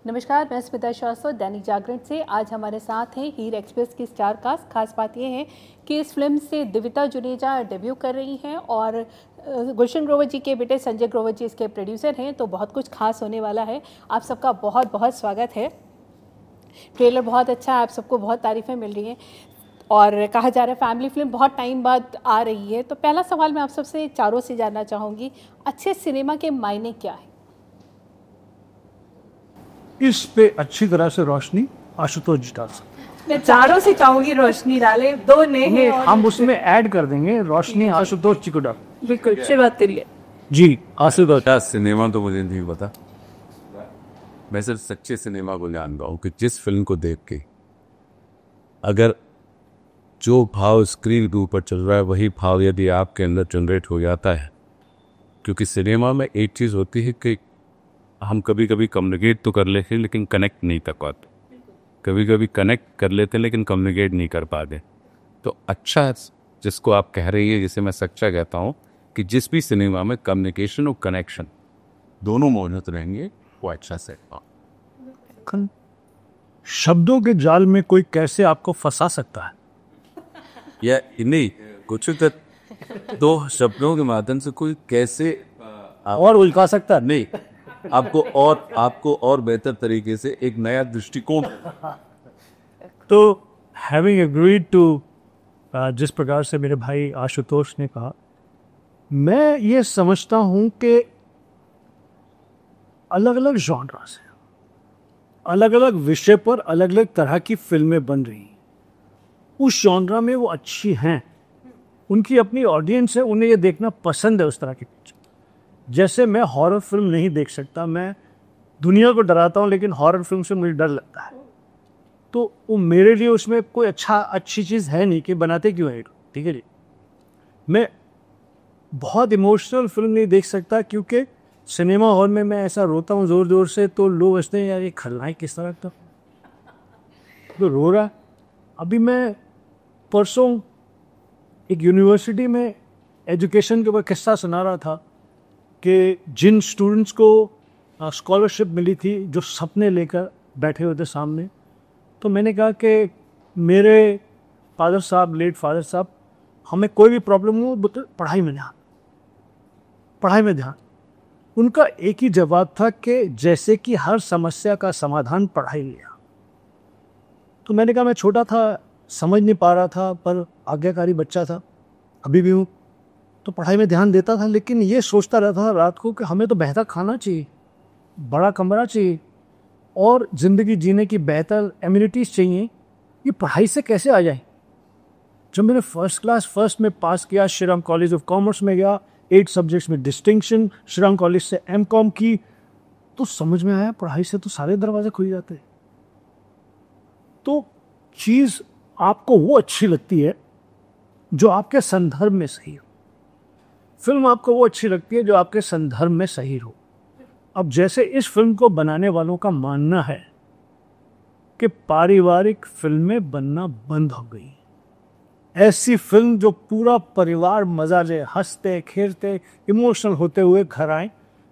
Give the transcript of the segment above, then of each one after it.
नमस्कार, मैं स्मिता श्रीवास्तव दैनिक जागरण से। आज हमारे साथ हैं हीर एक्सप्रेस की स्टार कास्ट। खास बात यह है कि इस फिल्म से दिविता जुनेजा डेब्यू कर रही हैं और गुलशन ग्रोवर जी के बेटे संजय ग्रोवर जी इसके प्रोड्यूसर हैं, तो बहुत कुछ खास होने वाला है। आप सबका बहुत बहुत स्वागत है। ट्रेलर बहुत अच्छा है, आप सबको बहुत तारीफ़ें मिल रही हैं और कहा जा रहा है फैमिली फिल्म बहुत टाइम बाद आ रही है। तो पहला सवाल मैं आप सबसे चारों से जानना चाहूँगी, अच्छे सिनेमा के मायने क्या है? इस पे अच्छी तरह से रोशनी आशुतोष जी डाल सकते। मैं चारों से चाहूंगी रोशनी डाले, दो नहीं हम उसमें ऐड कर देंगे रोशनी आशुतोष जी को डाल। बिल्कुल अच्छी बात करिए जी आशुतोष। सिनेमा तो मुझे नहीं पता, मैं सिर्फ सच्चे सिनेमा को जानता हूँ कि जिस फिल्म को देख के अगर जो भाव स्क्रीन के ऊपर चल रहा है वही भाव यदि आपके अंदर जनरेट हो जाता है। क्योंकि सिनेमा में एक चीज़ होती है कि हम कभी कभी कम्युनिकेट तो कर लेते हैं लेकिन कनेक्ट नहीं कर पाते, कभी कभी कनेक्ट कर लेते हैं लेकिन कम्युनिकेट नहीं कर पाते। तो अच्छा जिसको आप कह रही है, जिसे मैं सच्चा कहता हूँ कि जिस भी सिनेमा में कम्युनिकेशन और कनेक्शन दोनों मौजूद रहेंगे वो अच्छा सेट। शब्दों के जाल में कोई कैसे आपको फंसा सकता है? या नहीं, कुछ दो शब्दों के माध्यम से कोई कैसे और उलझा सकता है? नहीं, आपको और बेहतर तरीके से एक नया दृष्टिकोण। तो हैविंग एग्रीड टू जिस प्रकार से मेरे भाई आशुतोष ने कहा, मैं ये समझता हूं कि अलग अलग जॉनरा से अलग अलग विषय पर अलग अलग तरह की फिल्में बन रही हैं। उस जॉनरा में वो अच्छी हैं, उनकी अपनी ऑडियंस है, उन्हें ये देखना पसंद है उस तरह की पिक्चर। जैसे मैं हॉरर फिल्म नहीं देख सकता, मैं दुनिया को डराता हूँ लेकिन हॉरर फिल्म से मुझे डर लगता है, तो वो मेरे लिए उसमें कोई अच्छी चीज़ है नहीं कि बनाते क्यों है। ठीक है जी, मैं बहुत इमोशनल फिल्म नहीं देख सकता क्योंकि सिनेमा हॉल में मैं ऐसा रोता हूँ ज़ोर ज़ोर से तो लोग हंसते हैं, यार ये खलनायक किस तरह का तो रो रहा है। अभी मैं परसों एक यूनिवर्सिटी में एजुकेशन के ऊपर किस्सा सुना रहा था कि जिन स्टूडेंट्स को स्कॉलरशिप मिली थी जो सपने लेकर बैठे हुए थे सामने, तो मैंने कहा कि मेरे फादर साहब, लेट फादर साहब, हमें कोई भी प्रॉब्लम हो तो पढ़ाई में ध्यान, पढ़ाई में ध्यान। उनका एक ही जवाब था कि जैसे कि हर समस्या का समाधान पढ़ाई लिया। तो मैंने कहा मैं छोटा था, समझ नहीं पा रहा था, पर आज्ञाकारी बच्चा था, अभी भी हूँ, तो पढ़ाई में ध्यान देता था, लेकिन ये सोचता रहता था रात को कि हमें तो बेहतर खाना चाहिए, बड़ा कमरा चाहिए और ज़िंदगी जीने की बेहतर एम्यूनिटीज़ चाहिए। ये पढ़ाई से कैसे आ जाए? जब मैंने फर्स्ट में पास किया, श्रीराम कॉलेज ऑफ कॉमर्स में गया, 8 सब्जेक्ट्स में डिस्टिंक्शन, श्रीराम कॉलेज से M.Com की, तो समझ में आया पढ़ाई से तो सारे दरवाजे खुल जाते हैं। तो चीज़ आपको वो अच्छी लगती है जो आपके संदर्भ में सही हो, फिल्म आपको वो अच्छी लगती है जो आपके संदर्भ में सही हो। अब जैसे इस फिल्म को बनाने वालों का मानना है कि पारिवारिक फिल्में बनना बंद हो गई, ऐसी फिल्म जो पूरा परिवार मजा ले, हंसते खेलते इमोशनल होते हुए घर आए,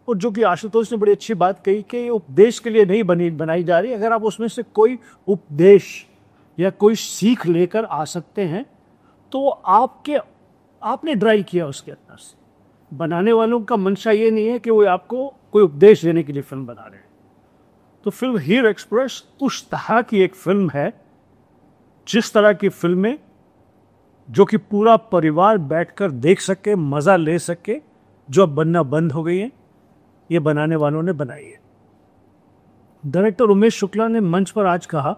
और जो कि आशुतोष ने बड़ी अच्छी बात कही कि उपदेश के लिए नहीं बनाई जा रही। अगर आप उसमें से कोई उपदेश या कोई सीख लेकर आ सकते हैं तो आपने ड्राइव किया उसके अंदर से। बनाने वालों का मंशा ये नहीं है कि वो आपको कोई उपदेश देने के लिए फिल्म बना रहे हैं। तो फिल्म हीर एक्सप्रेस उस तरह की एक फिल्म है, जिस तरह की फिल्में जो कि पूरा परिवार बैठकर देख सके, मज़ा ले सके, जो अब बनना बंद हो गई है, ये बनाने वालों ने बनाई है। डायरेक्टर उमेश शुक्ला ने मंच पर आज कहा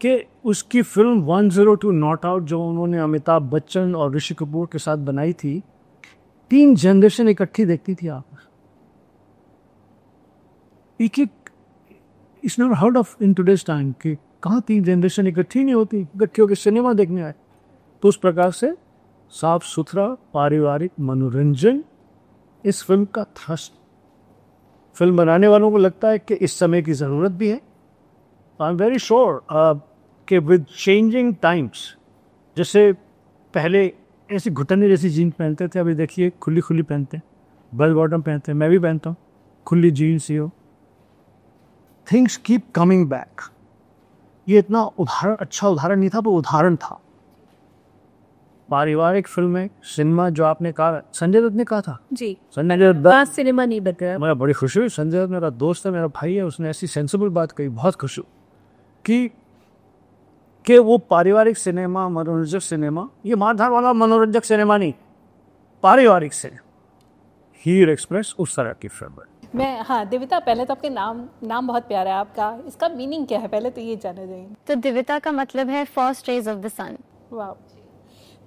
कि उसकी फिल्म 102 नॉट आउट, जो उन्होंने अमिताभ बच्चन और ऋषि कपूर के साथ बनाई थी, 3 जनरेशन इकट्ठी देखती थी। आप एक it's never heard of in today's time कि कहाँ 3 जनरेशन इकट्ठी नहीं होती, इकट्ठी होकर सिनेमा देखने आए। तो उस प्रकार से साफ सुथरा पारिवारिक मनोरंजन इस फिल्म का थ्रस्ट। फिल्म बनाने वालों को लगता है कि इस समय की ज़रूरत भी है। आई एम वेरी श्योर कि विद चेंजिंग टाइम्स, जैसे पहले ऐसी घुटने जैसी जीन्स पहनते थे, अभी देखिए खुली खुली पहनते हैं, बेल बॉटम पहनते हैं, मैं भी पहनता हूँ खुली जीन्स ही हो। Things keep coming back. ये इतना अच्छा उदाहरण नहीं था, पर उदाहरण था। पारिवारिक फिल्में, सिनेमा जो आपने कहा, संजय दत्त ने कहा था। जी, संजय दत्त, बात सिनेमा नहीं बन रहा। मैं बड़ी खुशी हुई। संजय दत्त मेरा दोस्त है, मेरा भाई है, उसने ऐसी सेंसिबल बात कही, बहुत खुश हूँ कि वो पारिवारिक सिनेमा, मनोरंजक सिनेमा, ये मारधार वाला मनोरंजक सिनेमा नहीं, पारिवारिक सिनेमा, हीर एक्सप्रेस उस तरह की फिल्म है। मैं हाँ दिविता, पहले तो आपके नाम बहुत प्यारा है आपका, इसका मीनिंग क्या है पहले तो ये जानना चाहिए। तो दिविता का मतलब है फर्स्ट रेज ऑफ द सन। वाह,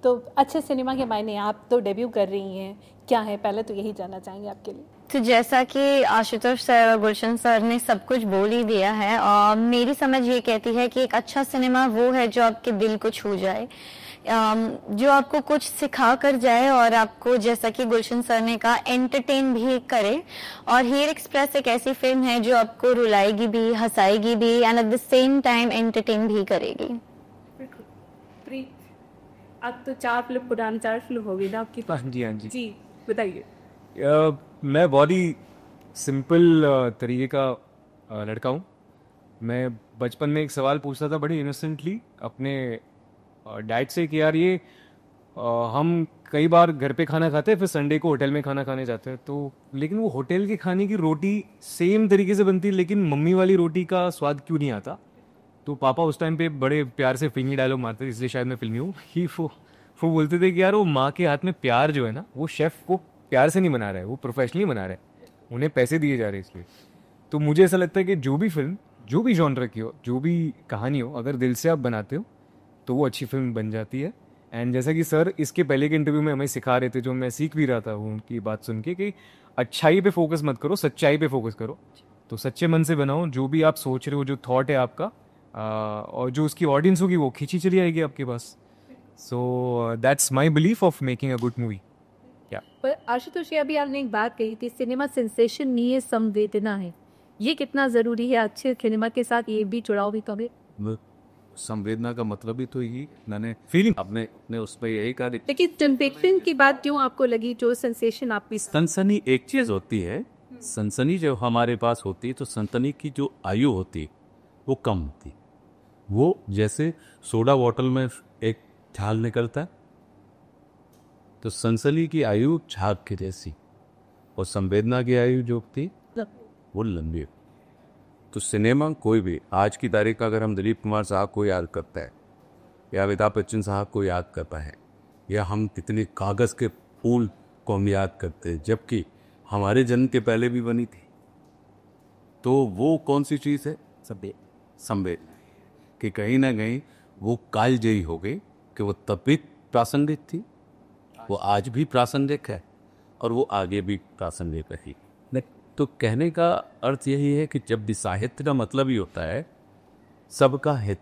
तो अच्छे सिनेमा के मायने, आप तो डेब्यू कर रही हैं, क्या है पहले तो यही जानना चाहेंगे आपके लिए। तो जैसा कि आशुतोष सर और गुलशन सर ने सब कुछ बोल ही दिया है, और मेरी समझ ये कहती है कि एक अच्छा सिनेमा वो है जो आपके दिल को छू जाए, जो आपको कुछ सिखा कर जाए, और आपको, जैसा कि गुलशन सर ने कहा, एंटरटेन भी करे। और हीर एक्सप्रेस एक ऐसी फिल्म है जो आपको रुलाएगी भी, हंसाएगी भी, and at the same time entertain भी करेगी। अब तो 4 फिल्म हो गई ना आपकी। हाँ जी, हाँ जी। जी, बताइए। मैं बहुत ही सिंपल तरीके का लड़का हूँ। मैं बचपन में एक सवाल पूछता था बड़े इनोसेंटली अपने डैड से कि यार ये हम कई बार घर पे खाना खाते हैं, फिर संडे को होटल में खाना खाने जाते हैं, तो लेकिन वो होटल के खाने की रोटी सेम तरीके से बनती है, लेकिन मम्मी वाली रोटी का स्वाद क्यों नहीं आता। तो पापा उस टाइम पे बड़े प्यार से फिल्मी डायलॉग मारते थे, इसलिए शायद मैं फिल्मी हूँ। वो बोलते थे कि यार वो माँ के हाथ में प्यार जो है ना, वो शेफ़ को प्यार से नहीं बना रहा है, वो प्रोफेशनली बना रहा है, उन्हें पैसे दिए जा रहे हैं इसलिए। तो मुझे ऐसा लगता है कि जो भी फिल्म, जो भी जॉनर की हो, जो भी कहानी हो, अगर दिल से आप बनाते हो तो वो अच्छी फिल्म बन जाती है। एंड जैसा कि सर इसके पहले के इंटरव्यू में हमें सिखा रहे थे, जो मैं सीख भी रहा था वो उनकी बात सुन के, कि अच्छाई पे फोकस मत करो, सच्चाई पे फोकस करो। तो सच्चे मन से बनाओ, जो भी आप सोच रहे हो, जो थॉट है आपका, और जो उसकी ऑडियंस होगी वो खींची चली आएगी आपके पास। So that's my belief of making a good movie. पर आशुतोष, अभी आपने एक बात कही थी, सिनेमा सेंसेशन नहीं है, संवेदना है। ये कितना जरूरी है अच्छे सिनेमा के साथ, ये भी जुड़ाव भी कभी। संवेदना का मतलब ही तो यही, मैंने फीलिंग अपने उस पर यही कहा। लेकिन टेम्पटेशन की बात क्यों आपको लगी, जो सेंसेशन आपकी। सनसनी एक चीज होती है, सनसनी जो हमारे पास होती है, तो सनसनी की जो आयु होती है वो कम होती है। वो जैसे सोडा बॉटल में एक झाग निकलता है, तो सनसनी की आयु झाग की जैसी, और संवेदना की आयु जो होती वो लंबी है। तो सिनेमा कोई भी, आज की तारीख का अगर हम दिलीप कुमार साहब को याद करता है, या अमिताभ बच्चन साहब को याद करता है, या हम कितने कागज़ के फूल को हम याद करते हैं, जबकि हमारे जन्म के पहले भी बनी थी। तो वो कौन सी चीज़ है? संवेदना, कि कहीं ना कहीं वो कालजयी हो गई, कि वो तब भी प्रासंगिक थी, वो आज भी प्रासंगिक है, और वो आगे भी प्रासंगिक रही। तो कहने का अर्थ यही है कि जब भी साहित्य का मतलब ही होता है सबका हित,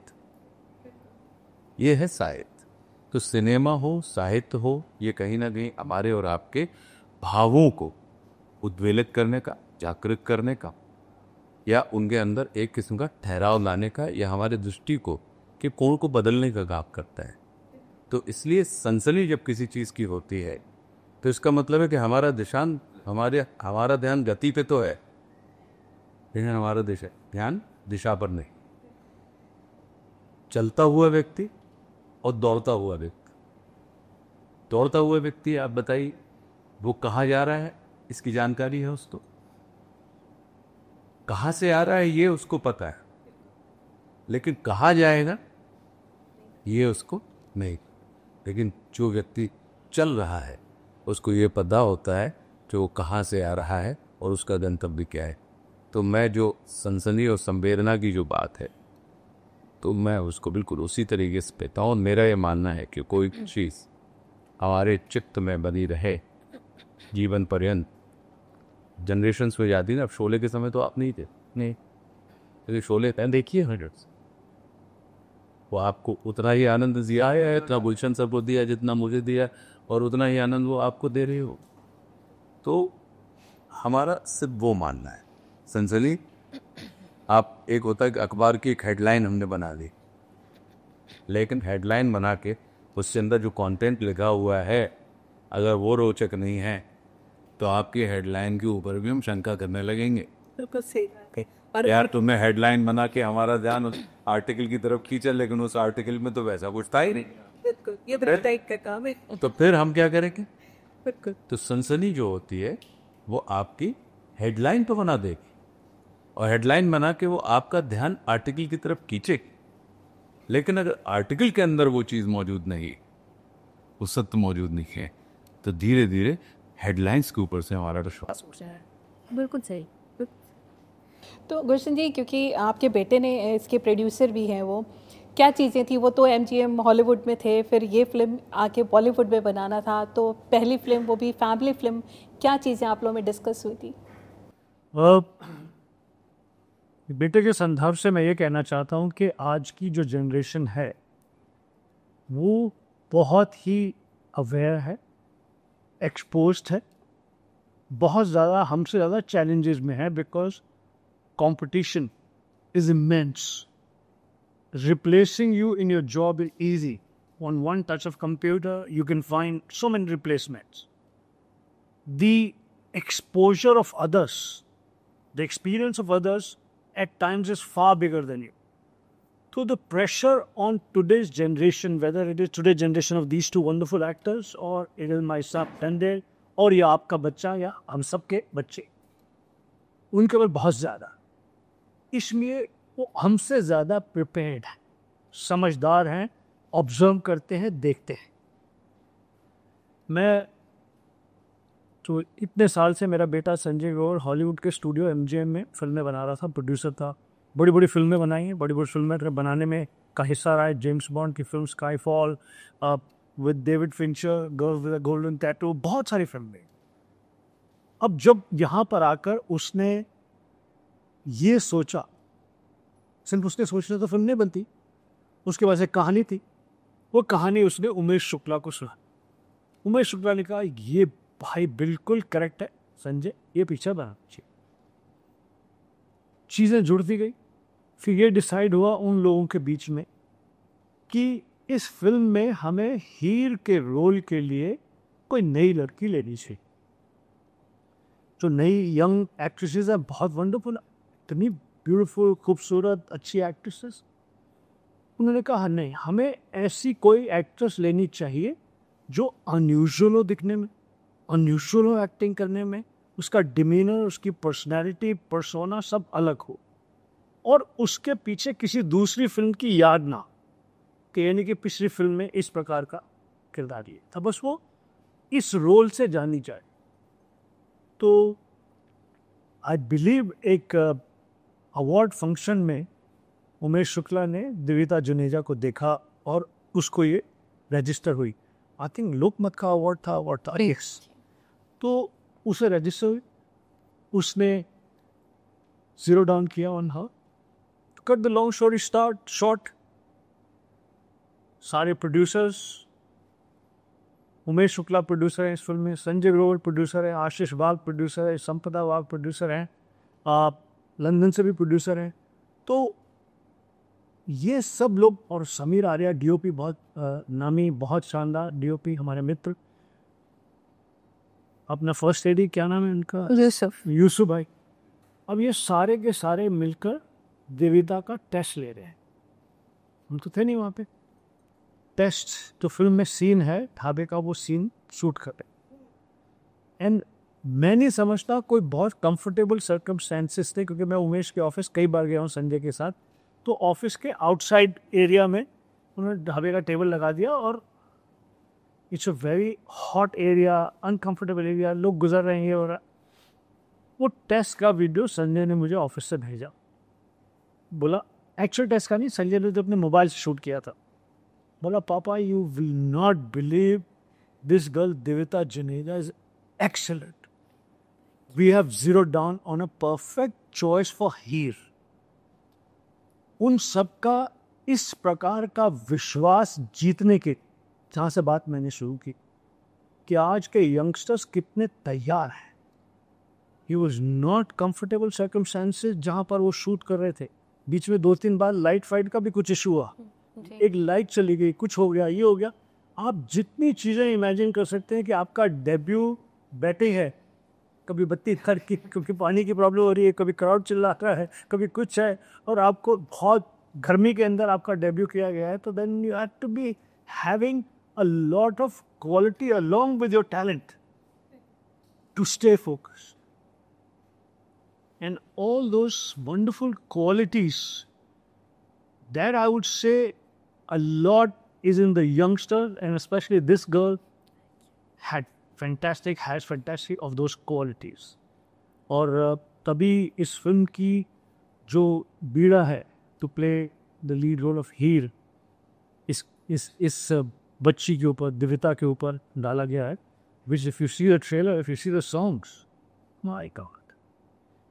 ये है साहित्य। तो सिनेमा हो, साहित्य हो, ये कहीं ना कहीं हमारे और आपके भावों को उद्वेलित करने का, जागृत करने का, या उनके अंदर एक किस्म का ठहराव लाने का, या हमारे दृष्टि को कि कोण को बदलने का काम करता है। तो इसलिए सनसनी जब किसी चीज़ की होती है, तो इसका मतलब है कि हमारा ध्यान गति पे तो है, लेकिन हमारा ध्यान दिशा पर नहीं। चलता हुआ व्यक्ति और दौड़ता हुआ व्यक्ति, दौड़ता हुआ व्यक्ति, आप बताइए वो कहाँ जा रहा है, इसकी जानकारी है उसको, कहाँ से आ रहा है ये उसको पता है, लेकिन कहाँ जाएगा ये उसको नहीं। लेकिन जो व्यक्ति चल रहा है उसको ये पता होता है कि वो कहाँ से आ रहा है और उसका गंतव्य क्या है। तो मैं जो सनसनी और संवेदना की जो बात है, तो मैं उसको बिल्कुल उसी तरीके से पेता हूँ। मेरा ये मानना है कि कोई चीज़ हमारे चित्त में बनी रहे जीवन पर्यंत। जनरेशन्स में जाती ना, अब शोले के समय तो आप नहीं थे, नहीं, क्योंकि शोले देखिए 100, वो आपको उतना ही आनंद दिया है, इतना गुलशन सर को दिया जितना मुझे दिया, और उतना ही आनंद वो आपको दे रहे हो। तो हमारा सिर्फ वो मानना है। सनसनी आप, एक होता है कि अखबार की एक हेडलाइन हमने बना दी, लेकिन हेडलाइन बना के उसके अंदर जो कंटेंट लिखा हुआ है अगर वो रोचक नहीं है, तो आपकी हेडलाइन के ऊपर भी हम शंका करने लगेंगे। यार तुमने हेडलाइन बना के हमारा ध्यान उस आर्टिकल की तरफ खींचा, लेकिन उस आर्टिकल में तो वैसा कुछ था ही नहीं। बिल्कुल, ये वेबसाइट का काम है। तो फिर हम क्या करेंगे? बिल्कुल। तो सनसनी जो होती है वो आपकी हेडलाइन पे बना देगी, और हेडलाइन बना के वो आपका ध्यान आर्टिकल की तरफ खींचेगी। लेकिन अगर आर्टिकल के अंदर वो चीज़ मौजूद नहीं, वो सत्य मौजूद नहीं है, तो धीरे धीरे हेडलाइंस के ऊपर से हमारा विश्वास उठ जाए। बिल्कुल सही। तो गुलशन जी, क्योंकि आपके बेटे ने इसके प्रोड्यूसर भी हैं, वो क्या चीज़ें थी? वो तो एमजीएम हॉलीवुड में थे, फिर ये फिल्म आके बॉलीवुड में बनाना था, तो पहली फिल्म, वो भी फैमिली फिल्म, क्या चीज़ें आप लोगों में डिस्कस हुई थी? बेटे के संदर्भ से मैं ये कहना चाहता हूँ कि आज की जो जनरेशन है वो बहुत ही अवेयर है, एक्सपोज्ड है, बहुत ज़्यादा हमसे ज़्यादा चैलेंजेस में है, because competition is immense. Replacing you in your job is easy. On one touch of computer, you can find so many replacements. The exposure of others, the experience of others at times is far bigger than you. So the pressure on today's generation, whether it is today's generation of these two wonderful actors, or it is my son Tandel, और या आपका बच्चा या हम सबके बच्चे, उनके ऊपर बहुत ज़्यादा, इसलिए वो हमसे ज़्यादा प्रिपेयर्ड हैं, समझदार हैं, ऑब्जर्व करते हैं, देखते हैं। मैं तो इतने साल से मेरा बेटा संजय ग्रोवर हॉलीवुड के स्टूडियो एमजीएम में फिल्में बना रहा था, प्रोड्यूसर था, बड़ी बड़ी फिल्में बनाई हैं, बड़ी बड़ी फिल्में बनाने में का हिस्सा रहा है। जेम्स बॉन्ड की film Skyfall with David Fincher, girl with a golden tattoo, बहुत सारी फिल्में। अब जब यहाँ पर आकर उसने ये सोचा, सिर्फ उसने सोचना तो फिल्म नहीं बनती, उसके पास एक कहानी थी, वो कहानी उसने उमेश शुक्ला को सुना। उमेश शुक्ला ने कहा ये भाई बिल्कुल करेक्ट है संजय, ये पिक्चर बनाना चाहिए। चीज़ें जुड़ती गई, फिर ये डिसाइड हुआ उन लोगों के बीच में कि इस फिल्म में हमें हीर के रोल के लिए कोई नई लड़की लेनी चाहिए। जो नई यंग एक्ट्रेसेस है, बहुत वंडरफुल, इतनी ब्यूटीफुल, खूबसूरत, अच्छी एक्ट्रेसेस। उन्होंने कहा नहीं, हमें ऐसी कोई एक्ट्रेस लेनी चाहिए जो अनयूजुअल हो दिखने में, अनयूजुअल हो एक्टिंग करने में, उसका डिमीनर, उसकी पर्सनैलिटी, पर्सोना सब अलग हो, और उसके पीछे किसी दूसरी फिल्म की याद ना, कि यानी कि पिछली फिल्म में इस प्रकार का किरदार ये था, बस वो इस रोल से जानी जाए। तो आई बिलीव एक अवार्ड फंक्शन में उमेश शुक्ला ने दिविता जुनेजा को देखा और उसको ये रजिस्टर हुई। आई थिंक लोकमत का अवार्ड था, यस। तो उसे रजिस्टर हुई, उसने जीरो डाउन किया on her. Cut the long story short, सारे प्रोड्यूसर्स, उमेश शुक्ला प्रोड्यूसर हैं इस फिल्म में, संजय ग्रोवर प्रोड्यूसर है, आशीष वाघ प्रोड्यूसर है, संपदा वाघ प्रोड्यूसर हैं, आप लंदन से भी प्रोड्यूसर हैं। तो ये सब लोग, और समीर आर्या डीओपी, बहुत नामी, बहुत शानदार डीओपी, हमारे मित्र। अपना फर्स्ट एडी क्या नाम है उनका? यूसुफ भाई। अब ये सारे के सारे मिलकर देविता का टेस्ट ले रहे हैं। हम तो थे नहीं वहाँ पे। टेस्ट तो फिल्म में सीन है ढाबे का, वो सीन शूट कर रहे। एंड मैं नहीं समझता कोई बहुत कंफर्टेबल सर्कमस्टेंसेस थे, क्योंकि मैं उमेश के ऑफिस कई बार गया हूँ संजय के साथ। तो ऑफिस के आउटसाइड एरिया में उन्होंने ढाबे का टेबल लगा दिया, और it's a very hot area, uncomfortable area, लोग गुजर रहे हैं, और वो टेस्ट का वीडियो संजय ने मुझे ऑफिस से भेजा। बोला एक्चुअल टेस्ट का नहीं, संजय ने तो अपने मोबाइल से शूट किया था। बोला पापा, you will not believe this girl Divita Juneja is excellent. We have zero down on a perfect choice for Heer. उन सबका इस प्रकार का विश्वास जीतने के, जहाँ से बात मैंने शुरू की कि आज के यंगस्टर्स कितने तैयार हैं। He was not comfortable circumstances जहाँ पर वो शूट कर रहे थे। बीच में 2-3 बार लाइट फाइट का भी कुछ इशू हुआ, एक लाइट चली गई, कुछ हो गया, ये हो गया। आप जितनी चीज़ें इमेजिन कर सकते हैं कि आपका डेब्यू बैटिंग है, कभी बत्ती खड़की, क्योंकि पानी की प्रॉब्लम हो रही है, कभी क्राउड चिल्ला रहा है, कभी कुछ है, और आपको बहुत गर्मी के अंदर आपका डेब्यू किया गया है, तो then you have to be having a lot of quality along with your talent to stay focused. And all those wonderful qualities that I would say a lot is in the youngster, and especially this girl has fantastic of those qualities. और तभी इस film की जो बीड़ा है to play the lead role of हीर इस बच्ची के ऊपर, दिविता के ऊपर डाला गया है, which if you see the trailer, if you see the songs, my God,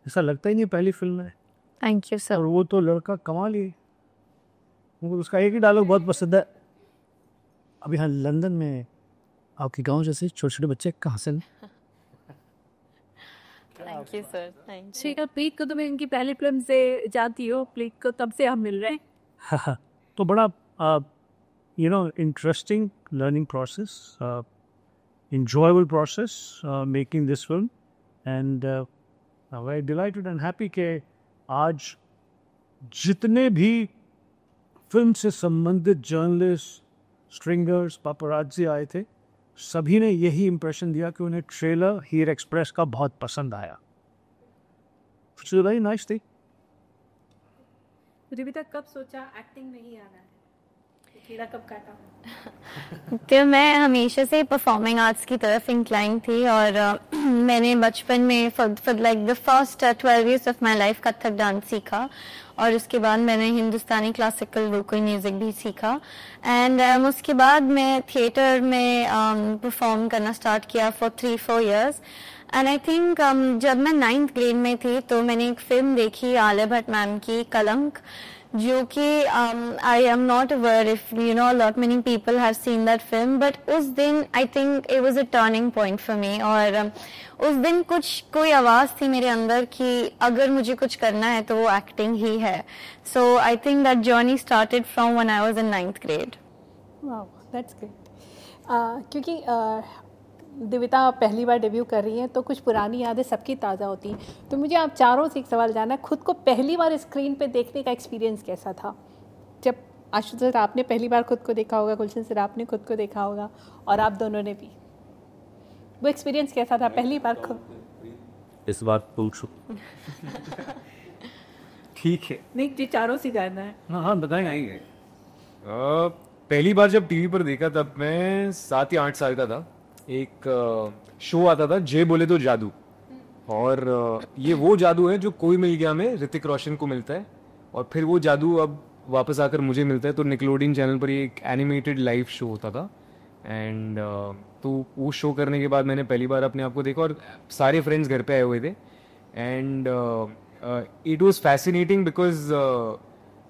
ऐसा लगता ही नहीं पहली फिल्म है. थैंक यू और सर. वो तो लड़का कमाल ही, मुझे उसका एक ही डायलॉग बहुत पसंद है. अभी हाँ, लंदन में आपके गांव जैसे छोटे छोटे बच्चे कहाँ से? Thank you sir. थैंक शिखर, प्रीत को तो मैं उनकी पहली फिल्म से जानती हूँ, प्रीत को तब से हम मिल रहे हैं. तो बड़ा interesting learning process, enjoyable process making this film, and I'm very delighted and happy कि आज जितने भी फिल्म से संबंधित जर्नलिस्ट, स्ट्रिंगर्स, पापराजी आए थे, सभी ने यही इम्प्रेशन दिया कि उन्हें ट्रेलर हीर एक्सप्रेस का बहुत पसंद आया. Which is very nice thing. दिविता, कब सोचा एक्टिंग नहीं आना है? कीड़ा कब काटा? तो मैं हमेशा से परफॉर्मिंग आर्ट्स की तरफ इंक्लाइन थी, और मैंने बचपन में for like the first 12 years of my life Kathak dance सीखा, और उसके बाद मैंने हिंदुस्तानी क्लासिकल वोकल म्यूजिक भी सीखा. एंड उसके बाद मैं थिएटर में परफॉर्म करना स्टार्ट किया for 3-4 years. And I think जब मैं 9th grade में थी तो मैंने एक फिल्म देखी आलिया भट्ट मैम की, कलंक, जो कि I am not aware if you know lot many people have seen that film, but उस दिन I think it was a turning point for me. और उस दिन कोई आवाज़ थी मेरे अंदर कि अगर मुझे कुछ करना है तो वो एक्टिंग ही है. So I think that journey started from when I was in 9th grade. वाह, दैट्स ग्रेट. क्योंकि दिविता पहली बार डेब्यू कर रही हैं तो कुछ पुरानी यादें सबकी ताज़ा होती हैं. तो मुझे आप चारों से एक सवाल जानना है, खुद को पहली बार स्क्रीन पे देखने का एक्सपीरियंस कैसा था? जब आशुतोष आपने पहली बार खुद को देखा होगा, गुलशन सर आपने खुद को देखा होगा, और आप दोनों ने भी, वो एक्सपीरियंस कैसा था पहली बार खुद? इस बार पूछो. ठीक है. नहीं जी, चारों से जानना है. हाँ बताएंगे. पहली बार जब टीवी पर देखा तब मैं 7 या 8 साल का था. एक शो आता था, जे बोले तो जादू, और ये वो जादू है जो कोई मिल गया में ऋतिक रोशन को मिलता है, और फिर वो जादू अब वापस आकर मुझे मिलता है. तो निकलोडियन चैनल पर ये एक एनिमेटेड लाइव शो होता था. एंड तो वो शो करने के बाद मैंने पहली बार अपने आप को देखा, और सारे फ्रेंड्स घर पे आए हुए थे. And it was fascinating because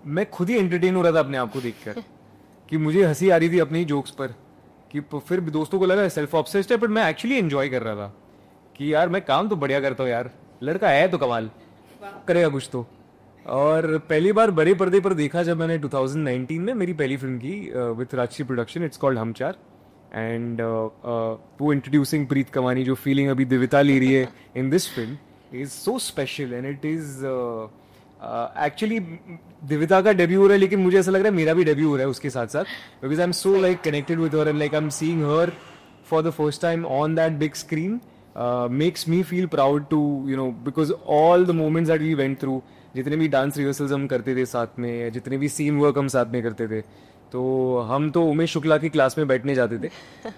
मैं खुद ही एंटरटेन हो रहा था अपने आप को देखकर, कि मुझे हंसी आ रही थी अपने ही जोक्स पर, कि फिर दोस्तों को लगा सेल्फ ऑब्सेस्ड है, बट मैं एक्चुअली एंजॉय कर रहा था कि यार मैं काम तो बढ़िया करता हूँ यार, लड़का है तो कमाल करेगा कुछ तो. और पहली बार बड़े पर्दे पर देखा जब मैंने 2019 में मेरी पहली फिल्म की with Rajshri production, it's called Hum Chaar. And वो इंट्रोड्यूसिंग प्रीत कमानी, जो फीलिंग अभी दिविता ले रही है in this film is so special. And it is actually Divita का डेब्यू हो रहा है, लेकिन मुझे ऐसा लग रहा है मेरा भी डेब्यू हो रहा है उसके साथ साथ, because I am so like connected with her, and like I am seeing her for the first time on that big screen. Makes me feel proud to you know, because all the moments that we went through, जितने भी dance rehearsals हम करते थे साथ में, जितने भी scene work हम साथ में करते थे, तो हम तो उमेश शुक्ला की क्लास में बैठने जाते थे,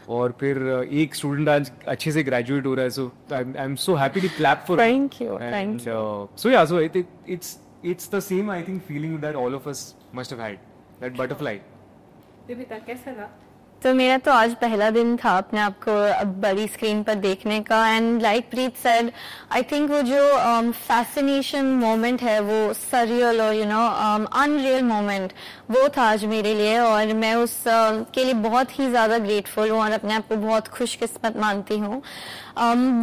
और फिर एक स्टूडेंट आज अच्छे से ग्रेजुएट हो रहा है. So I am so happy to clap for. Thank you. Thank you. So yeah, so it's the same I think feeling that all of us must have had, that butterfly. दिविता, कैसा रहा? तो मेरा तो आज पहला दिन था अपने आप को बड़ी स्क्रीन पर देखने का. And like Preet said, I think वो जो फैसिनेशन मोमेंट है, वो सरियल और यू नो अनरियल मोमेंट, वो था आज मेरे लिए, और मैं उस के लिए बहुत ही ज़्यादा ग्रेटफुल हूँ और अपने आप को बहुत खुशकिस्मत मानती हूँ.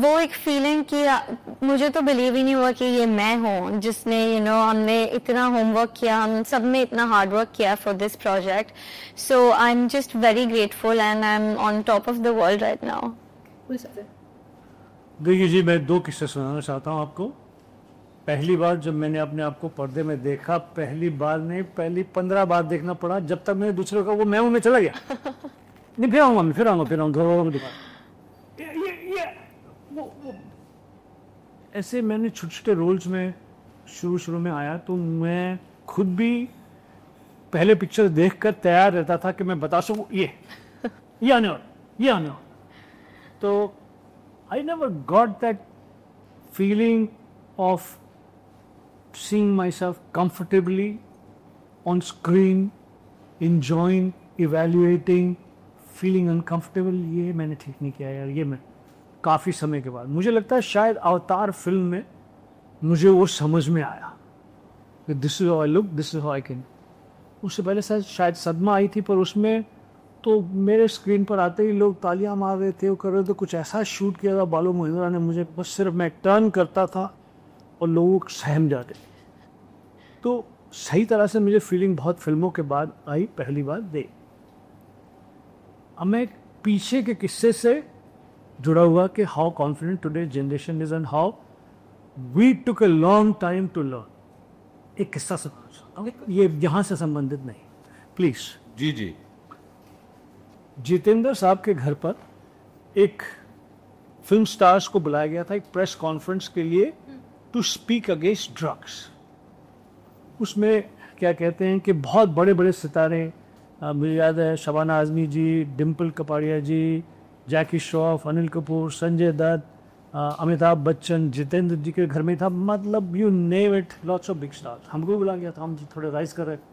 वो एक फीलिंग कि मुझे तो बिलीव ही नहीं हुआ कि ये मैं हूँ जिसने यू नो हमने इतना होमवर्क किया, हम सब में इतना हार्ड वर्क किया for this project. So I am just very grateful and I M on top of the world right now. देखिए जी, मैं 2 किस्से सुनाना चाहता हूँ आपको। पहली बार जब मैंने अपने आप को पर्दे में देखा, पहली बार नहीं, पहली 15 बार देखना पड़ा, जब तक मैंने दूसरे को वो मैं में चला गया। नहीं, फिर आऊँगा मैं, फिर आऊँगा में दिखा। ये वो ऐसे मैंने छोटे-छोटे रोल्स में शुरू में आया, तो मैं खुद भी पहले पिक्चर देखकर तैयार रहता था कि मैं बता सकूँ ये आने वाला। तो I never got that feeling of seeing myself comfortably on screen, enjoying, evaluating, feeling uncomfortable. ये मैंने ठीक नहीं किया यार। ये मैं काफ़ी समय के बाद, मुझे लगता है शायद अवतार फिल्म में मुझे वो समझ में आया कि this is how I look, this is how I can. उससे पहले शायद सदमा आई थी, पर उसमें तो मेरे स्क्रीन पर आते ही लोग तालियां मार रहे थे, वो कर रहे थे, कुछ ऐसा शूट किया था बालू महिंद्रा ने मुझे, बस सिर्फ मैं टर्न करता था और लोग सहम जाते। तो सही तरह से मुझे फीलिंग बहुत फिल्मों के बाद आई, पहली बार दे। अब मैं एक पीछे के किस्से से जुड़ा हुआ कि how confident today generation is and how we took a long time to learn. एक किस्सा सुनाना चाहता हूँ, ये यहाँ से संबंधित नहीं, प्लीज। जी जी। जितेंद्र साहब के घर पर एक फिल्म स्टार्स को बुलाया गया था एक प्रेस कॉन्फ्रेंस के लिए, टू स्पीक अगेंस्ट ड्रग्स। उसमें क्या कहते हैं कि बहुत बड़े बड़े सितारे, मुझे याद है शबाना आजमी जी, डिम्पल कपाड़िया जी, जैकी श्रॉफ, अनिल कपूर, संजय दत्त, अमिताभ बच्चन, जितेंद्र जी के घर में था, मतलब you name it, lots of big stars. हमको बुला गया था, हम थोड़े राइज कर रहे थे।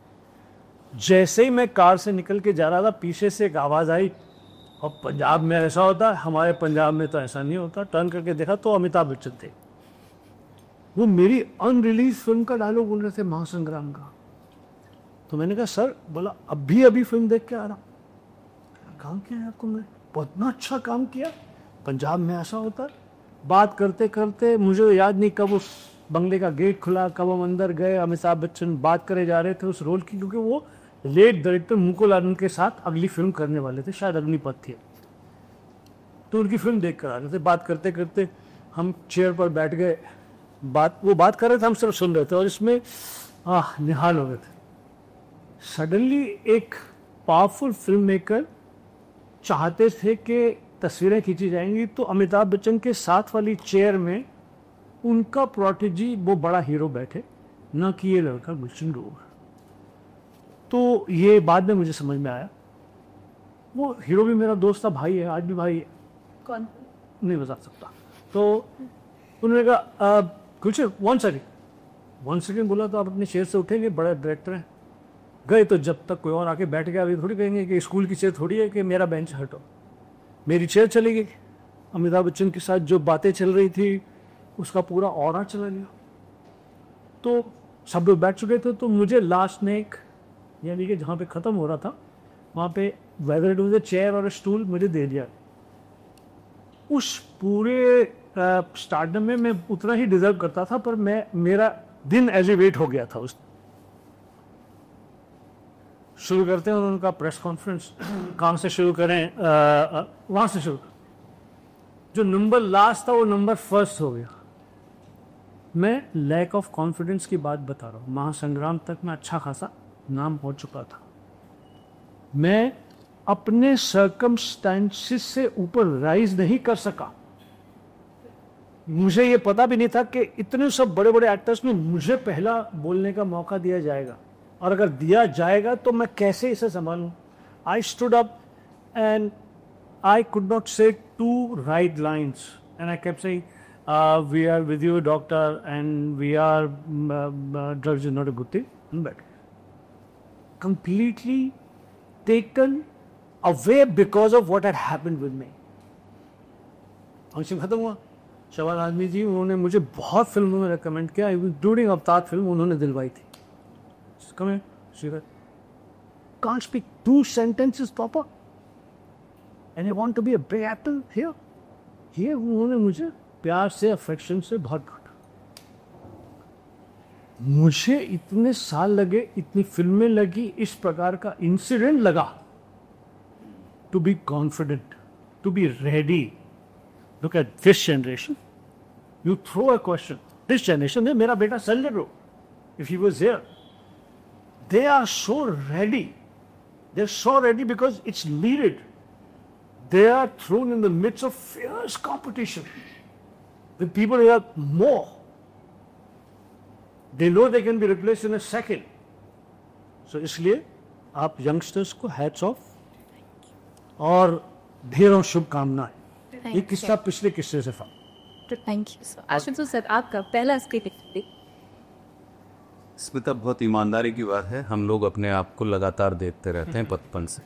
जैसे ही मैं कार से निकल के जा रहा था, पीछे से एक आवाज़ आई, और पंजाब में ऐसा होता है, हमारे पंजाब में तो ऐसा नहीं होता। टर्न करके देखा तो अमिताभ बच्चन थे। वो मेरी अनरिलीज फिल्म का डायलॉग बोल रहे थे, महासंग्राम का। तो मैंने कहा सर, बोला अभी फिल्म देख के आ रहा। काम किया है तुमने, बहुत अच्छा काम किया, पंजाब में ऐसा होता है। बात करते करते मुझे याद नहीं कब उस बंगले का गेट खुला, कब हम अंदर गए। अमिताभ बच्चन बात करे जा रहे थे उस रोल की, क्योंकि वो लेट डायरेक्टर मुकुल आनंद के साथ अगली फिल्म करने वाले थे, शायद अग्निपथ थी। तो उनकी फिल्म देख कर आ रहे थे। बात करते करते हम चेयर पर बैठ गए, वो बात कर रहे थे, हम सिर्फ सुन रहे थे, और इसमें निहाल हो गए थे। सडनली एक पावरफुल फिल्म मेकर चाहते थे कि तस्वीरें खींची जाएंगी, तो अमिताभ बच्चन के साथ वाली चेयर में उनका प्रोटेजी, वो बड़ा हीरो बैठे, ना कि ये लड़का गुलशन ग्रोवर। तो ये बाद में मुझे समझ में आया, वो हीरो भी मेरा दोस्त था, भाई है, आज भी भाई है। कौन? नहीं बता सकता। तो उन्होंने कहा गुलशन वन सेकेंड बोला, तो आप अपने चेयर से उठेंगे, बड़े डायरेक्टर हैं। गए तो जब तक कोई और आके बैठ गया, अभी थोड़ी कहेंगे कि स्कूल की चेयर थोड़ी है कि मेरा बेंच हटो। मेरी चेयर चली गई। अमिताभ बच्चन के साथ जो बातें चल रही थी उसका पूरा ऑरा चला गया। तो सब लोग बैठ चुके थे, तो मुझे लास्ट ने एक, यानी कि जहाँ पे ख़त्म हो रहा था वहाँ पे whether it was a chair और स्टूल मुझे दे दिया। उस पूरे स्टार्टअप में मैं उतना ही डिजर्व करता था, पर मेरा दिन एलिवेट हो गया था। उस शुरू करते हैं उनका प्रेस कॉन्फ्रेंस। कहाँ से शुरू करें? वहाँ से शुरू। जो नंबर लास्ट था वो नंबर फर्स्ट हो गया। मैं लैक ऑफ कॉन्फिडेंस की बात बता रहा हूँ। महासंग्राम तक मैं अच्छा खासा नाम हो चुका था। मैं अपने सर्कमस्टेंसेस से ऊपर राइज नहीं कर सका। मुझे ये पता भी नहीं था कि इतने सब बड़े बड़े एक्टर्स में मुझे पहला बोलने का मौका दिया जाएगा, और अगर दिया जाएगा तो मैं कैसे इसे संभालूं। I stood up and I could not say 2 right lines, and I kept saying, we are with you doctor, and we are drugs is not a good thing, but completely taken away because of what had happened with me. Function खत्म हुआ। शबाना आजमी जी, उन्होंने मुझे बहुत फिल्मों में recommend किया, including Avatar film उन्होंने दिलवाई थी। Come here, she said, can't speak 2 sentences proper, and I want to be a big actor here. ये उन्होंने मुझे प्यार से, अफेक्शन से बहुत काटा। मुझे इतने साल लगे, इतनी फिल्में लगी, इस प्रकार का इंसिडेंट लगा to be confident, to be ready, look at this generation. You throw a question. This generation, मेरा बेटा संजय रो, if he was there, they are so ready. They're so ready because it's needed. They are thrown in the midst of fierce competition with people who have more. They know they can be replaced in a second. So इसलिए आप youngsters को hats off और ढेरों शुभकामनाएं। ये किस्सा पिछले किस्से से था। Thank you sir. Ashutosh sir, आपका पहला स्क्रिप्ट। स्मिता, बहुत ईमानदारी की बात है, हम लोग अपने आप को लगातार देखते रहते हैं बचपन से।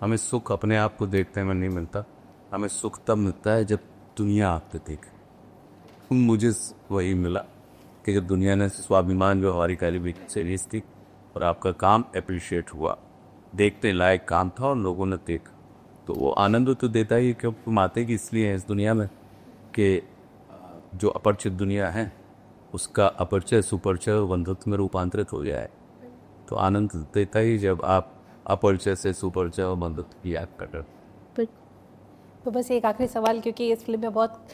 हमें सुख अपने आप को देखते में नहीं मिलता, हमें सुख तब मिलता है जब दुनिया आपको देखे। मुझे वही मिला कि जब दुनिया ने स्वाभिमान जो हमारी टेलीविजन सीरीज थी और आपका काम अप्रिशिएट हुआ, देखने लायक काम था और लोगों ने देखा, तो वो आनंद तो देता ही, क्यों तुम आते कि इसलिए है इस दुनिया में कि जो अपरिचित दुनिया है उसका अपरिचय सुपरिचय बंधुत्व में रूपांतरित हो जाए, तो आनंद देता ही जब आप अपरिचय से सुपरिचय और बंधुत्व की याद कर रहे। तो बस एक आखिरी सवाल, क्योंकि इस फिल्म में बहुत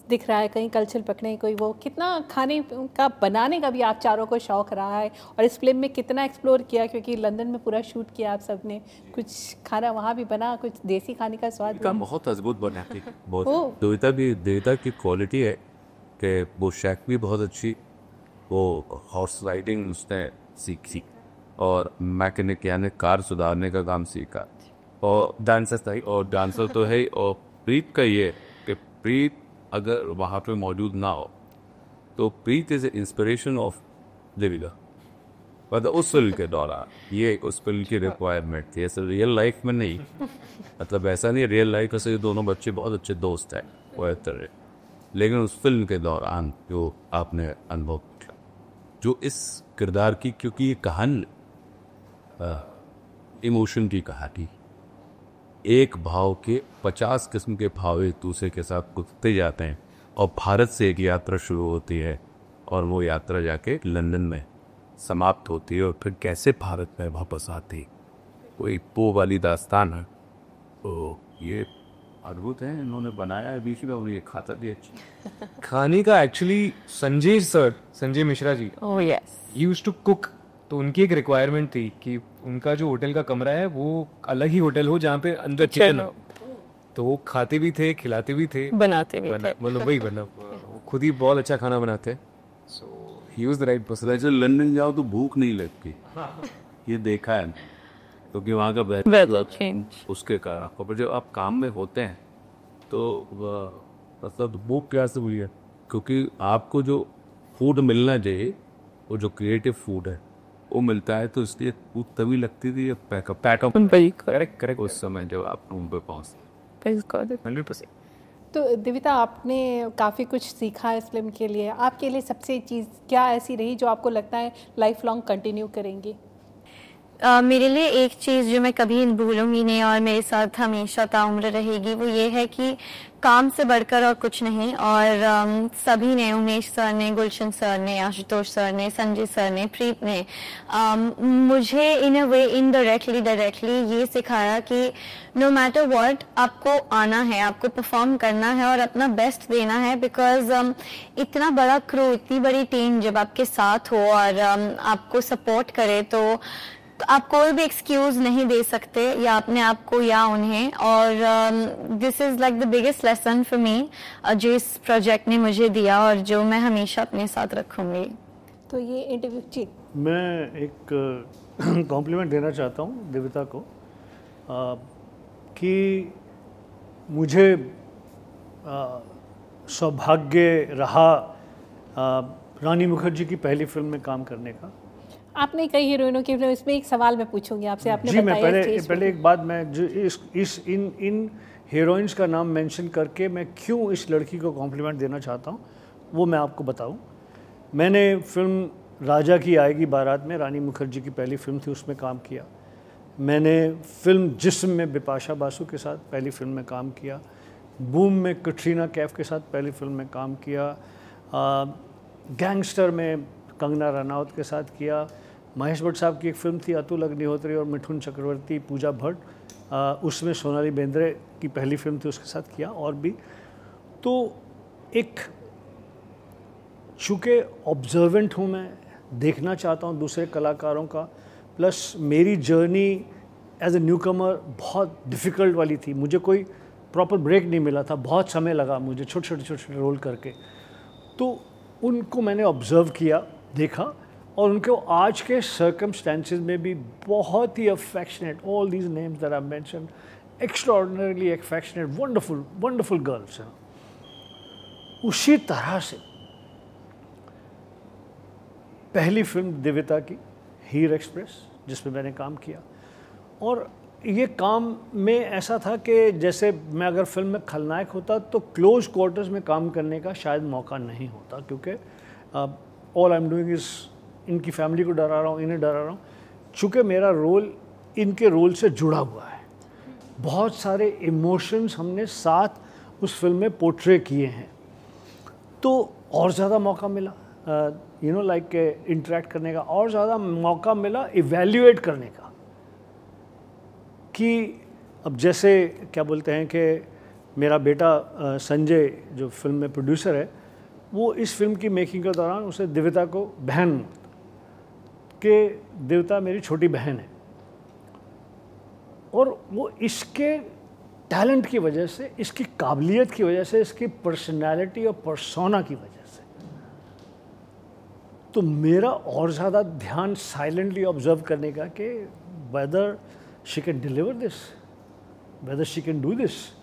दिख रहा है, कहीं कल्चर पकड़े, कोई वो, कितना खाने का बनाने का भी आप चारों को शौक रहा है और इस फिल्म में कितना एक्सप्लोर किया, क्योंकि लंदन में पूरा शूट किया आप सब ने, कुछ खाना वहाँ भी बना, कुछ देसी खाने का स्वाद का बहुत अद्भुत बना थी। बहुत देविता की क्वालिटी है कि वो शेफ भी बहुत अच्छी, वो हॉर्स राइडिंग उसने सीखी और मैकेनिक यानी कार सुधारने का काम सीखा, और डांसर तो है। और प्रीत का ये कि प्रीत अगर वहाँ पे मौजूद ना हो तो प्रीत इज इंस्पिरेशन ऑफ देविका, मतलब उस फिल्म के दौरान ये उस फिल्म की रिक्वायरमेंट थी, ऐसे रियल लाइफ में नहीं। मतलब ऐसा नहीं रियल लाइफ से दोनों बच्चे बहुत अच्छे दोस्त हैं वो इस तरह, लेकिन उस फिल्म के दौरान जो आपने अनुभव किया, जो इस किरदार की, क्योंकि ये कहानी इमोशन की कहानी, एक भाव के 50 किस्म के भाव एक दूसरे के साथ गुजरते जाते हैं और भारत से एक यात्रा शुरू होती है और वो यात्रा जाके लंदन में समाप्त होती है और फिर कैसे भारत में वापस आती, कोई वो वाली दास्तान है। तो ये अद्भुत है, इन्होंने बनाया है बीच में और ये खाता भी अच्छी। खाने का actually Sanjay Mishra ji, oh yes, used to cook, तो उनकी एक रिक्वायरमेंट थी कि उनका जो होटल का कमरा है वो अलग ही होटल हो जहाँ पे अंदर किचन हो, तो वो खाते भी थे, खिलाते भी थे, बनाते भी थे, मतलब वही वो खुद ही बहुत अच्छा खाना बनाते। So he was the right person. ऐसे लंदन जाओ तो भूख नहीं लगती, ये देखा है, क्योंकि वहाँ का वेदर चेंज उसके कारण। और जब आप काम में होते हैं तो मतलब भूख प्यास से हुई है, क्योंकि आपको जो फूड मिलना चाहिए वो जो क्रिएटिव फूड है वो मिलता है, तो इसलिए भूख तभी लगती थी पैकअप करेक्ट उस समय जब आप रूम पे पहुँचते। 100%। तो देविता, आपने काफ़ी कुछ सीखा इस फिल्म के लिए, आपके लिए सबसे चीज़ क्या ऐसी रही जो आपको लगता है लाइफ लॉन्ग कंटिन्यू करेंगी? मेरे लिए एक चीज़ जो मैं कभी भूलूंगी नहीं और मेरे साथ हमेशा ताउम्र रहेगी, वो ये है कि काम से बढ़कर और कुछ नहीं। और सभी ने, उमेश सर ने, गुलशन सर ने, आशुतोष सर ने, संजय सर ने, प्रीत ने मुझे इन अ वे डायरेक्टली ये सिखाया कि नो मैटर व्हाट, आपको आना है, आपको परफॉर्म करना है और अपना बेस्ट देना है। बिकॉज इतना बड़ा क्रू, इतनी बड़ी टीम जब आपके साथ हो और आपको सपोर्ट करे, तो आप कोई भी एक्सक्यूज नहीं दे सकते, या अपने आप को या उन्हें। और this is like the biggest lesson for me जो इस प्रोजेक्ट ने मुझे दिया और जो मैं हमेशा अपने साथ रखूंगी। तो ये इंटरव्यू जी, मैं एक कॉम्प्लीमेंट देना चाहता हूँ देविता को कि मुझे सौभाग्य रहा रानी मुखर्जी की पहली फिल्म में काम करने का। आपने कई हीरोइनों की फिल्म, इसमें एक सवाल मैं पूछूंगी आपसे, आपने जी, मैं बताया पहले एक बात, मैं जो इन हीरोइंस का नाम मेंशन करके मैं क्यों इस लड़की को कॉम्प्लीमेंट देना चाहता हूँ वो मैं आपको बताऊँ। मैंने फिल्म राजा की आएगी बारात में, रानी मुखर्जी की पहली फिल्म थी, उसमें काम किया। मैंने फिल्म जिस्म में बिपाशा बासु के साथ पहली फिल्म में काम किया। बूम में कटरीना कैफ के साथ पहली फिल्म में काम किया। गैंगस्टर में कंगना रनौत के साथ किया। महेश भट्ट साहब की एक फिल्म थी अतुल अग्निहोत्री और मिठुन चक्रवर्ती, पूजा भट्ट, उसमें सोनाली बेंद्रे की पहली फिल्म थी, उसके साथ किया। और भी तो एक चूँकि ऑब्जर्वेंट हूँ मैं, देखना चाहता हूँ दूसरे कलाकारों का, प्लस मेरी जर्नी एज ए न्यू कमर बहुत डिफ़िकल्ट वाली थी, मुझे कोई प्रॉपर ब्रेक नहीं मिला था, बहुत समय लगा मुझे छोटे छोटे रोल करके। तो उनको मैंने ऑब्ज़र्व किया, देखा, और उनको आज के सर्कमस्टेंसेस में भी बहुत ही affectionate, all these names that I mention, extraordinarily affectionate, wonderful wonderful girls हैं। उसी तरह से पहली फिल्म दिव्यता की हीर एक्सप्रेस, जिसमें मैंने काम किया, और ये काम में ऐसा था कि जैसे मैं अगर फिल्म में खलनायक होता तो क्लोज क्वार्टर्स में काम करने का शायद मौका नहीं होता, क्योंकि all I am doing is इनकी फैमिली को डरा रहा हूँ, इन्हें डरा रहा हूँ। चूँकि मेरा रोल इनके रोल से जुड़ा हुआ है, बहुत सारे इमोशंस हमने साथ उस फिल्म में पोर्ट्रे किए हैं, तो और ज़्यादा मौका मिला लाइक इंटरेक्ट करने का, और ज़्यादा मौका मिला इवैल्यूएट करने का, कि अब जैसे क्या बोलते हैं कि मेरा बेटा संजय जो फिल्म में प्रोड्यूसर है, वो इस फिल्म की मेकिंग के दौरान उसे दिव्यता को बहन के, दिव्यता मेरी छोटी बहन है, और वो इसके टैलेंट की वजह से, इसकी काबिलियत की वजह से, इसकी पर्सनालिटी और पर्सोना की वजह से, तो मेरा और ज़्यादा ध्यान साइलेंटली ऑब्जर्व करने का कि weather she can deliver this, whether she can do this,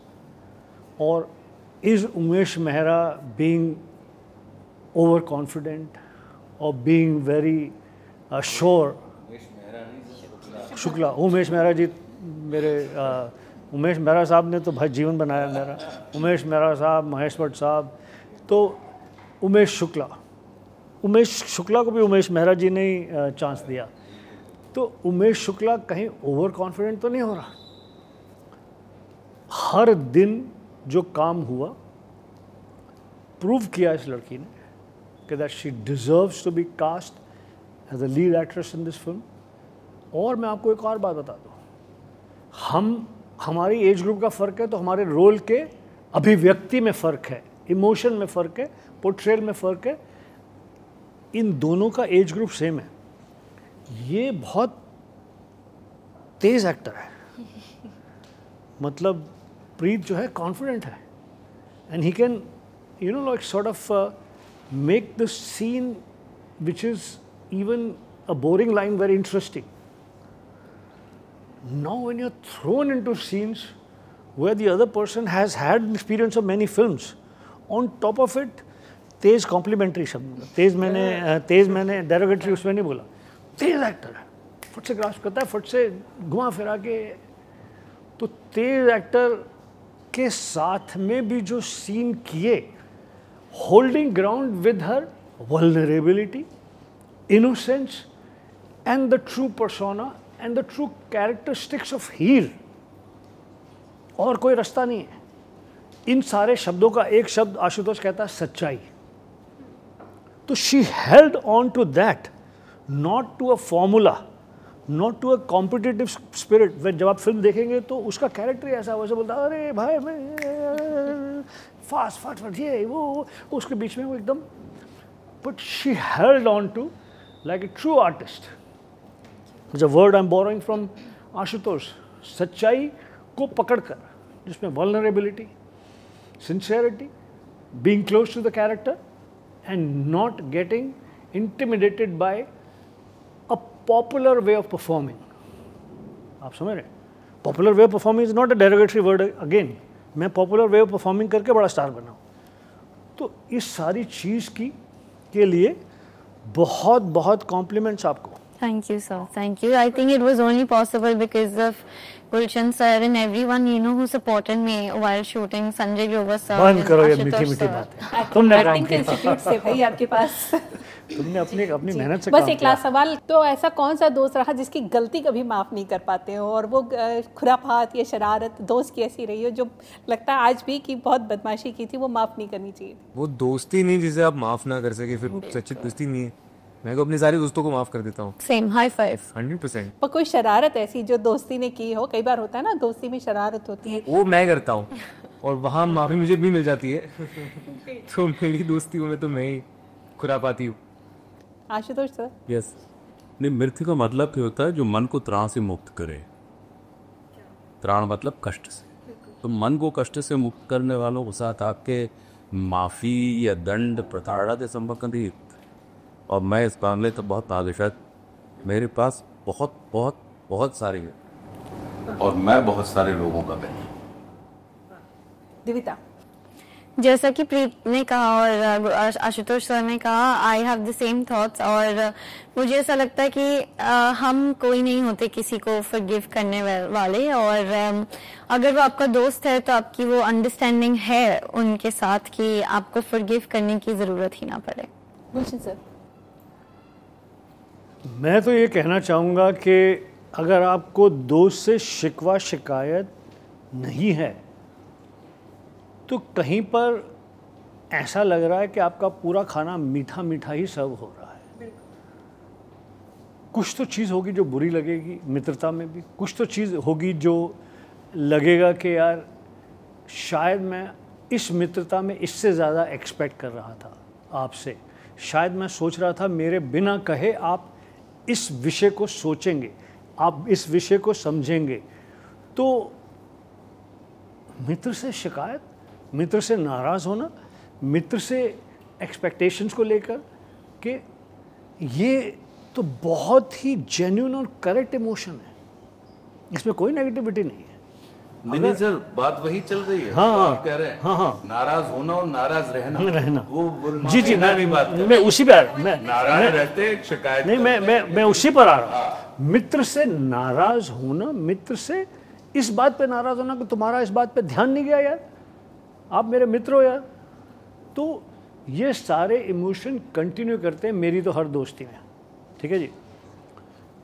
or is Umesh Mehra being overconfident or being very sure? Shukla, Umesh Mehra ji मेरे उमेश मेहरा साहब ने तो भाई जीवन बनाया मेरा, उमेश मेहरा साहब, महेश भट्ट साहब, तो उमेश शुक्ला को भी उमेश मेहरा जी ने ही चांस दिया। तो उमेश शुक्ला कहीं ओवर कॉन्फिडेंट तो नहीं हो रहा। हर दिन जो काम हुआ, प्रूव किया इस लड़की ने कि that she deserves to be cast as a lead actress in this film. और मैं आपको एक और बात बता दूँ, हमारी एज ग्रुप का फ़र्क है तो हमारे रोल के अभिव्यक्ति में फ़र्क है, इमोशन में फ़र्क है, पोर्ट्रेल में फ़र्क है। इन दोनों का एज ग्रुप सेम है। ये बहुत तेज एक्टर है, मतलब प्रीत जो है कॉन्फिडेंट है, and he can like sort of make the scene which is even a boring line very interesting. Now when you're thrown into scenes where the other person has had an experience of many films, on top of it, तेज complimentary शब्द, तेज मैंने derogatory उसमें नहीं बोला, तेज actor है, फट से ग्रास्प करता है, फट से घुमा फिरा के। तो तेज एक्टर के साथ में भी जो सीन किए, holding ground with her vulnerability, innocence and the true persona and the true characteristics of Heer, और कोई रास्ता नहीं है। इन सारे शब्दों का एक शब्द आशुतोष कहता है सच्चाई। तो she held on to that, not to a formula, not to a competitive spirit. जब आप फिल्म देखेंगे तो उसका कैरेक्टर ही ऐसा, वैसे बोलता अरे भाई मैं फास्ट फास्ट फास्ट ये वो, उसके बीच में वो एकदम, but she held on to like a true artist. The word I am borrowing from Ashutosh, सच्चाई को पकड़कर, जिसमें vulnerability, sincerity, being close to the character and not getting intimidated by a popular way of performing. आप समझ रहे हैं? Popular way of performing is not a derogatory word again. मैं popular way of performing करके बड़ा star बना हूँ। तो इस सारी चीज़ के लिए बहुत बहुत कॉम्प्लीमेंट्स आपको। Thank you, sir. Thank you. I think it was only possible because of Gulshan sir and everyone, who supported me while shooting. Sanjay Grover sir. बंद करो ये Ashutosh मीठी मीठी sir. बातें। तुमने काम एक्टिंग के किया, इंस्टीट्यूट से भाई आपके पास। तुमने अपनी मेहनत से बस काम एक किया। लास्ट सवाल, तो ऐसा कौन सा दोस्त रहा जिसकी गलती कभी माफ़ नहीं कर पाते हो, और वो खुराफात या शरारत दोस्त की ऐसी रही हो जो लगता है आज भी कि बहुत बदमाशी की थी, वो माफ़ नहीं करनी चाहिए? वो दोस्ती नहीं जिसे आप माफ ना कर सके, फिर सच्ची दोस्ती नहीं है। मैं को अपने सारे दोस्तों को माफ कर देता हूँ। Same. High five. 100%। पर कोई शरारत ऐसी जो दोस्ती ने की हो? कई बार होता है ना दोस्ती में शरारत होती है। वो मैं करता हूँ। और वहाँ माफ़ी मुझे भी मिल जाती है। तो मेरी दोस्तियों में तो मैं ही खुरापाती हूँ। आशुतोष सर। यस, नहीं, मृत्यु का मतलब क्या होता है? जो मन को त्राण से मुक्त करे। त्राण मतलब कष्ट से। तो मन को कष्ट से मुक्त करने वालों के साथ आपके माफ़ी या दंड प्रताड़ना से संपर्क नहीं। और मैं इस मामले तो बहुत भाग्यशाली, मेरे पास बहुत बहुत बहुत सारे हैं और मैं बहुत सारे लोगों का बहन। दिविता। जैसा कि प्रीत ने कहा और आशुतोष सर ने कहा, I have the same thoughts. और मुझे ऐसा लगता है कि हम कोई नहीं होते किसी को फॉरगिव करने वाले। और अगर वो आपका दोस्त है तो आपकी वो अंडरस्टैंडिंग है उनके साथ कि आपको फॉरगिव करने की ज़रूरत ही ना पड़े। गुलशन सर। मैं तो ये कहना चाहूँगा कि अगर आपको दोस्त से शिकवा शिकायत नहीं है तो कहीं पर ऐसा लग रहा है कि आपका पूरा खाना मीठा मीठा ही सर्व हो रहा है। कुछ तो चीज़ होगी जो बुरी लगेगी, मित्रता में भी कुछ तो चीज़ होगी जो लगेगा कि यार शायद मैं इस मित्रता में इससे ज़्यादा एक्सपेक्ट कर रहा था आपसे। शायद मैं सोच रहा था मेरे बिना कहे आप इस विषय को सोचेंगे, आप इस विषय को समझेंगे। तो मित्र से शिकायत, मित्र से नाराज़ होना, मित्र से एक्सपेक्टेशंस को लेकर कि ये तो बहुत ही जेन्युइन और करेक्ट इमोशन है, इसमें कोई नेगेटिविटी नहीं है। नहीं सर, बात वही चल रही है। हाँ, आप कह रहे हैं हाँ, नाराज होना और नाराज रहना वो जी मैं उसी पे आ रहा हूँ। नाराज रहते शिकायत नहीं, मैं उसी पर आ रहा हूँ। मित्र से नाराज होना, मित्र से इस बात पे नाराज होना कि तुम्हारा इस बात पे ध्यान नहीं गया यार, आप मेरे मित्र हो यार। तो ये सारे इमोशन कंटिन्यू करते हैं मेरी तो हर दोस्ती में, ठीक है जी।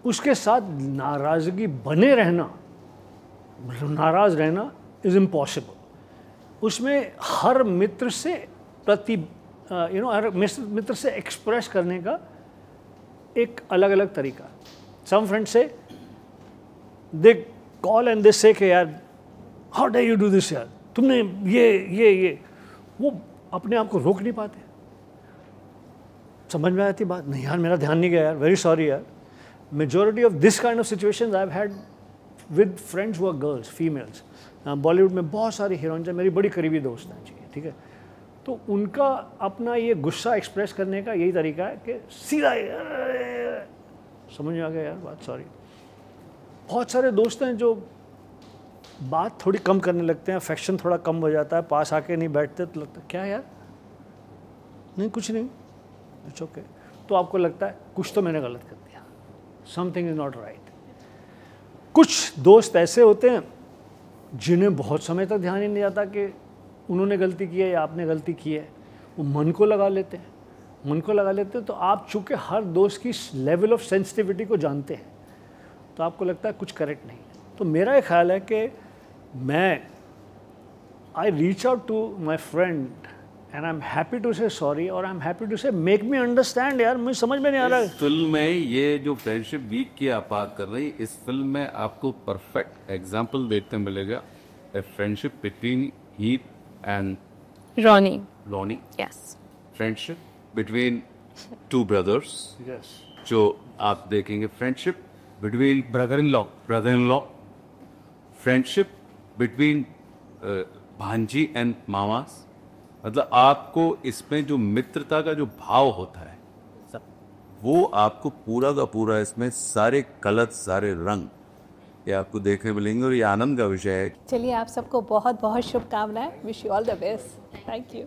उसके साथ नाराज़गी बने रहना, नाराज़ रहना इज़ इम्पॉसिबल। उसमें हर मित्र से हर मित्र से एक्सप्रेस करने का एक अलग अलग तरीका। सम फ्रेंड्स से दे कॉल एंड दे से कि यार how do you do this यार, तुमने ये वो अपने आप को रोक नहीं पाते। समझ में आती बात, नहीं यार मेरा ध्यान नहीं गया यार, वेरी सॉरी यार। Majority of this kind of situations I have had with friends who are girls, females. Bollywood में बहुत सारी हीरोइंस हैं, मेरी बड़ी करीबी दोस्त हैं जी, ठीक है। तो उनका अपना ये गुस्सा एक्सप्रेस करने का यही तरीका है कि सीधा समझ में आ गया यार बात, सॉरी। बहुत सारे दोस्त हैं जो बात थोड़ी कम करने लगते हैं, अफेक्शन थोड़ा कम हो जाता है, पास आके नहीं बैठते तो लगता है क्या यार, नहीं कुछ नहीं, इट्स ओके। तो आपको लगता है कुछ तो मैंने गलत कर दिया, समथिंग इज़ नॉट राइट। कुछ दोस्त ऐसे होते हैं जिन्हें बहुत समय तक ध्यान ही नहीं जाता कि उन्होंने गलती की है या आपने गलती की है, वो मन को लगा लेते हैं, मन को लगा लेते हैं। तो आप चूँकि हर दोस्त की लेवल ऑफ सेंसिटिविटी को जानते हैं तो आपको लगता है कुछ करेक्ट नहीं है। तो मेरा ये ख्याल है कि I reach out to my friend and I am happy to say sorry, और I am happy to say make me understand. यार मुझे समझ में नहीं आ रहा है। फिल्म में ये जो फ्रेंडशिप वीक की आप बात कर रही, इस फिल्म में आपको परफेक्ट एग्जाम्पल देखने मिलेगा, ए फ्रेंडशिप बिटवीन हीप and Ronnie. Yes, friendship between two brothers. Yes, जो आप देखेंगे friendship between brother in law, friendship between भांजी एंड मामास। मतलब आपको इसमें जो मित्रता का जो भाव होता है वो आपको पूरा का पूरा इसमें सारे कलर, सारे रंग ये आपको देखने मिलेंगे और ये आनंद का विषय है। चलिए, आप सबको बहुत बहुत शुभकामनाएं। Wish you all the best. Thank you.